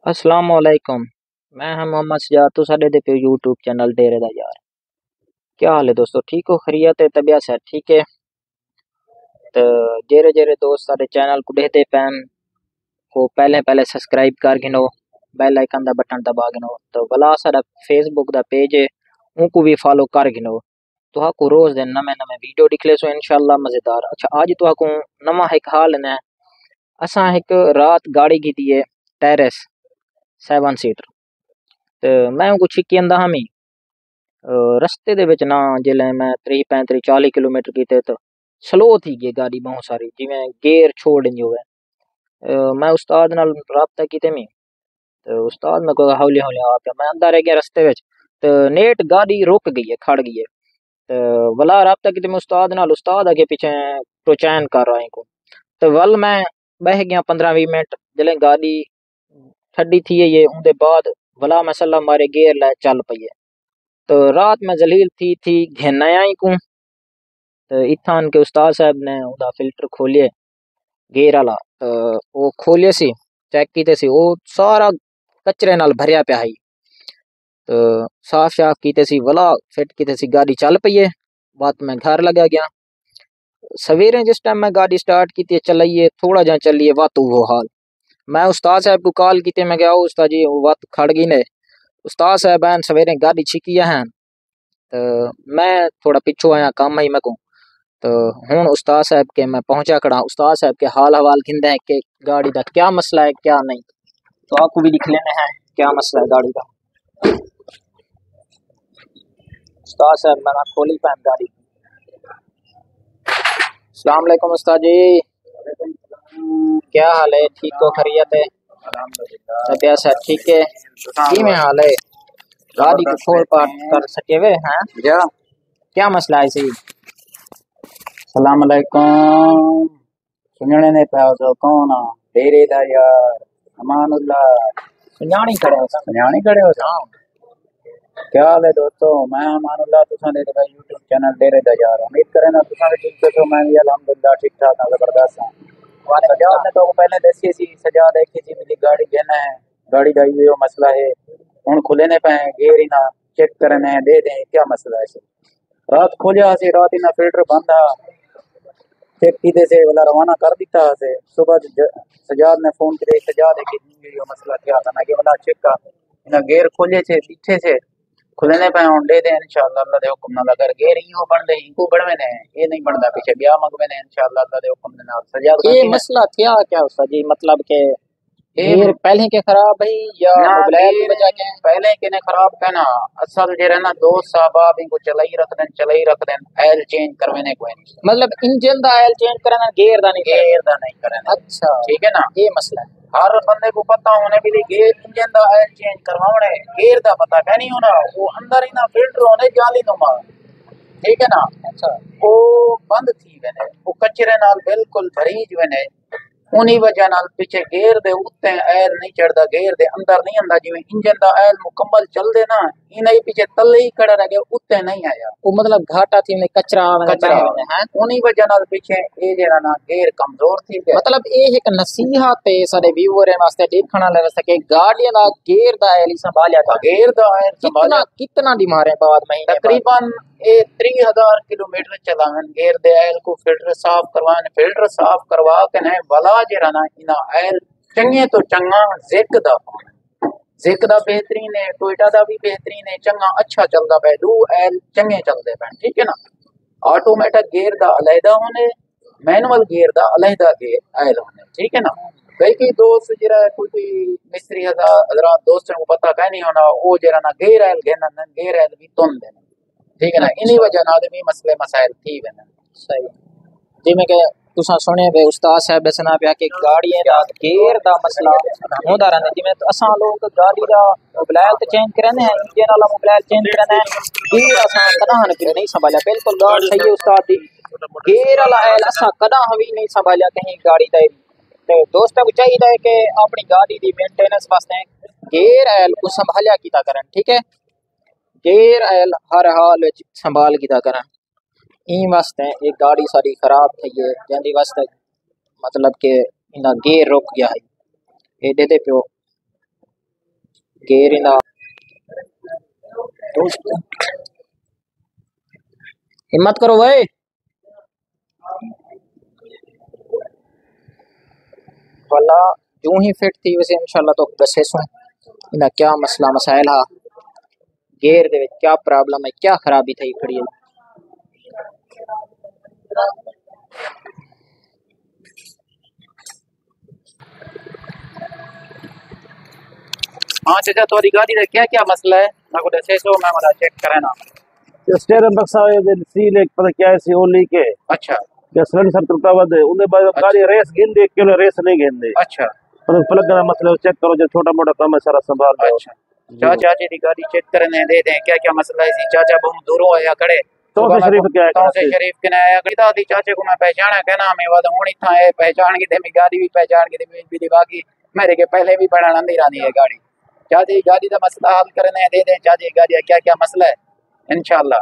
अस्सलाम वालेकुम। मैं हां मोहम्मद सजाद तो साडे दे पे यूट्यूब चैनल डेरे दा यार। क्या हाल है दोस्तों, ठीक हो? खैरियत है? तबीयत से ठीक है? तो जेरे जेरे दोस्त साडे चैनल को देखते पैन को पहले पहले सब्सक्राइब कर गिनो, बेल आइकन दा बटन दबा गिनो। तो भला साडा फेसबुक दा पेज है उनको भी फॉलो कर गिनो। तो हाकू रोज दिन नमे नमे वीडियो दिखले सो इंशाल्लाह मजेदार। अच्छा आज तो हाकू नवा एक हाल ने असा एक रात गाड़ी की थी टेरेस 7 सीटर। तो मैं उनको छिकी अंदा हमी रस्ते दे विच ना जिले मैं 30 35 40 किलोमीटर कीते तो स्लो थी गई गाड़ी बहुत सारी जिवें गेयर छोड़ दी होवे। मैं उस्ताद नाल राबता कीते मी तो उस्ताद मेरे को हौले हौले आ पे मैं अंदर रह गया रस्ते विच। तो नेट गाड़ी रुक गई है, खड़ गई है। तो वला राबता कीते मैं उस्ताद नाल, उस्ताद आगे पीछे टोचैन कर रहा है को। तो वल मैं बह गया 15 20 मिनट जिले गाड़ी ठंडी थी है ये उनके बाद वला मसला मारे गेयर ला चल पई है। तो रात में जलील थी घेना ही को। तो इत्थान के उस्ताद साहब ने उदा फिल्टर खोलिए गेर वाला। तो वो खोलिए सी चेक कीते सी वो सारा कचरे नाल भरिया पिया है। तो साफ साफ कीते सी वला फिट कीते सी गाड़ी चल पई है। बात मैं घर लगा गया सवेरे जिस टाइम मैं गाड़ी स्टार्ट की चलाइए थोड़ा जहाँ चलिए वात वो हाल। मैं उस्ताद साहब को कॉल की मैं गया उस्ताद जी वो वात खड़ गई ने। उस्ताद साहब हैं सवेरे गाड़ी छिकी हैं। तो मैं थोड़ा पिछू आया काम ही मैं को। तो हूँ उस्ताद साहब के मैं पहुंचा खड़ा उस्ताद साहब के हाल हवाल खिंदे हैं कि गाड़ी का क्या मसला है क्या नहीं। तो आपको भी दिख लेने हैं क्या मसला है गाड़ी का। उस्ताद साहब मैंने खोली पैन गाड़ी। अस्सलाम वालेकुम उस्ताद जी, क्या हाल है? ठीक हो? खैरियत है? तबीयत से ठीक है? की में हाल है? गाड़ी को खोल पाट कर सके वे हैं जा क्या मसला है सही? सलाम अलैकुम सुनने ने पाओ तो कौन आ डेरे दा यार अमानुल्लाह सुनानी खड़े हो सब। सुनानी खड़े हो सा क्या हाल है दोस्तों। मैं अमानुल्लाह तुसा दे दा यूट्यूब चैनल डेरे दा यार उम्मीद करे ना तुसा भी ठीक हो। मैं भी अल्हम्दुलिल्लाह ठीक ठाक हां जबरदस्त हां। सजाद ने तो पहले दसी सी सजा देखी थी मेरी गाड़ी देना है गाड़ी का ये मसला है हुन खुले ने पे गेर ही ना चेक करने दे दे क्या मसला है। रात खोलिया सी रात ही ना फिल्टर बंद आ चेक कीते से वाला रवाना कर दिता से सुबह सजाद ने फोन करे सजाद है कि ये मसला क्या था ना कि वाला चेक का ना गेयर खोले से पीछे से खुलने पे हम दे दे इंशाल्लाह अल्लाह दे हुक्म नाल। अगर गेयर ही हो बन दे इनको बढ़वे ने ये नहीं बनता पीछे ब्याह मंगवे ने इंशाल्लाह अल्लाह दे हुक्म नाल सजाद ये की ना मसला क्या क्या उस्ताद जी, मतलब के ये गियर पहले के खराब है या ना मोबाइल की गेयर वजह के? पहले के ने खराब कहना असल जे रहना दोस्त साहब आप इनको चलाई रख देन ऑयल चेंज करवाने को नहीं मतलब इंजन दा ऑयल चेंज करना गेयर दा नहीं करना? गेयर दा नहीं करना अच्छा, ठीक है ना। ये मसला है। हर बंदे को पता होने के लिए गेयर इंजन दा ऑयल चेंज करवाने गेयर दा पता क्या नहीं होना वो अंदर ही ना फिल्टर होने जाली नुमा ठीक है ना। अच्छा, वो बंद थी वने वो कचरे नाल बिल्कुल भरीज वने उन्हीं वजह नाल पीछे गेयर दे उत्ते ऑयल नहीं चढ़दा गेयर दे अंदर नहीं आंदा जिवें इंजन दा ऑयल मुकम्मल चल दे ना इने ही पीछे तले ही खड़ा रह गया उत्ते नहीं आया वो मतलब घाटा थी में कचरा कचरा है। उन्हीं वजह नाल पीछे ये जरा ना गेयर कमजोर थी गया। मतलब ये एक नसीहत है सारे व्यूअर वास्ते देखने वाले वास्ते कि गाड़ियां दा गेयर दा ऑयल संभालिया था। गेयर दा ऑयल कितना संभालिया कितना दी मारे बाद महीने बाद? तकरीबन ये 3000 किलोमीटर चलावन गेयर दे ऑयल को फिल्टर साफ करवा के ने भला जरा ना इना ऑयल चंगे तो चंगा जिक दा बेहतरीन है टोयोटा दा भी बेहतरीन है चंगा अच्छा चलदा पे दू ऑयल चंगे चलदे पे ठीक है ना। ऑटोमेटिक गियर दा अलहदा होने मैनुअल गियर दा अलहदा गियर ऑयल होने ठीक है ना। कई दोस्त जरा कोई मिस्त्री हजरात दोस्तों को पता कह नहीं होना वो जरा ना गियर ऑयल घेना गियर ऑयल भी तुम देना ठीक है ना। इन्हीं वजह नाल भी मसले मसाइल थी वेन सही जिमें के तुसा सुने वे उस्ताद साहब दसना पिया कि गाड़ियां दा गेयर दा मसला होंदा रहंदा। जिमें असां लोग गाड़ी दा मोबाइल तो चेंज करने हैं इंजन वाला मोबाइल चेंज करने हैं गेयर असां कदा नहीं संभाला। बिल्कुल गाड़ी सही है उस्ताद दी गेयर वाला ऑयल असां कदा भी नहीं संभाला कहीं गाड़ी दा। ते दोस्तों को चाहिए कि अपनी गाड़ी दी मेंटेनेंस वास्ते गेयर ऑयल को संभालिया कीता करन ठीक है। गेयर ऑयल हर हाल विच संभाल कीता करन ई वास्ते एक गाड़ी सारी खराब थी है जंदी वास्ते मतलब के इना गेयर रुक गया है ये दे पे गेयर इंदा हिम्मत करो भाई। वाला यूं ही फिट थी वैसे इंशाल्लाह तो दसे सो इना क्या मसला मसाइल हा गेयर दे विच क्या प्रॉब्लम है क्या खराबी थई खड़ी है। हाँ चाचा थोड़ी गाड़ी का क्या क्या मसला है मैं को दसे सो मैं वाला चेक करे ना स्टेयरिंग बक्सा सील एक पता क्या है सी ओली के अच्छा या सिलेंडर टूटा हुआ है उन्हें बाद गाड़ी रेस गिन दे के रेस नहीं गिन दे अच्छा पर प्लग का मसला चेक करो जो छोटा मोटा काम है सारा संभाल लो। अच्छा चाचा जी की गाड़ी चेक करने दे दें क्या क्या मसला है इसी चाचा बहुत दूरों आया खड़े तो से शरीफ क्या है तो से शरीफ के आया गीता दी चाचे को मैं पहचाना कहना मैं वाद होनी था है पहचान की थी गाड़ी भी पहचान की थी भी बाकी मेरे के पहले भी बड़ा आनंद ही है गाड़ी चाची गाड़ी का मसला हल करने दे दें चाची गाड़ी क्या क्या मसला है इंशाल्लाह।